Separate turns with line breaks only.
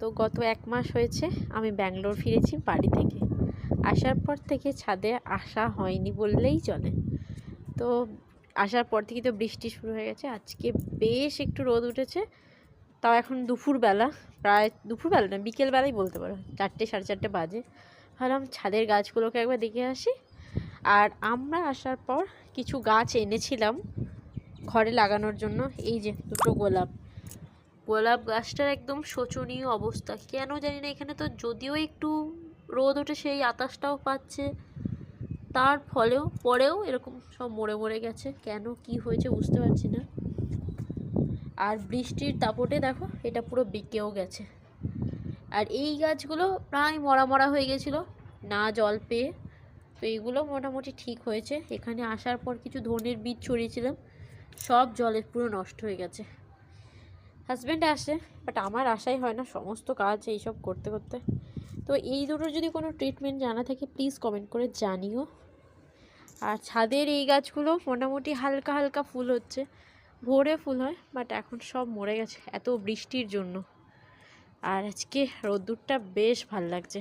তো গত 1 মাস হয়েছে আমি ব্যাঙ্গালোর ফিরেছি বাড়ি থেকে। আসার পর থেকে ছাদে আসা হয়নি বললেই চলে। তো আসার পর থেকে তো বৃষ্টি শুরু হয়ে গেছে। আজকে বেশ একটু রোদ উঠেছে, তাও এখন দুপুরবেলা, প্রায় দুপুরবেলা না বিকেলবেলাই বলতে পারো, 4টে সাড়ে 4টে বাজে। ভাবলাম ছাদের গাছগুলোকে একবার দেখে আসি। আর আমরা আসার পর কিছু গাছ এনেছিলাম ঘরে লাগানোর জন্য। এই যে দুটো গোলাপ গাছটার একদম শোচনীয় অবস্থা, কেন জানি না। এখানে তো যদিও একটু রোদ ওঠে, সেই বাতাসটাও পাচ্ছে, তার পরেও এরকম সব মরে মরে গেছে। কেন কি হয়েছে বুঝতে পারছি না। আর বৃষ্টির দাপটে দেখো এটা পুরো বেঁকেও গেছে। আর এই গাছগুলো প্রায় মরা হয়ে গেছিলো না জল পেয়ে। তো এইগুলো মোটামুটি ঠিক হয়েছে। এখানে আসার পর কিছু ধনের বীজ ছড়িয়েছিলাম, সব জলে পুরো নষ্ট হয়ে গেছে। হাজব্যান্ড আসে, বাট আমার আশাই হয় না সমস্ত কাজ এইসব করতে করতে। তো এই দুটোর যদি কোনো ট্রিটমেন্ট জানা থাকে প্লিজ কমেন্ট করে জানিও। আর ছাদের এই গাছগুলো মোটামুটি হালকা হালকা ফুল হচ্ছে, ভোরে ফুল হয়, বাট এখন সব মরে গেছে এত বৃষ্টির জন্য। আর আজকে রোদ্দুরটা বেশ ভাল লাগছে।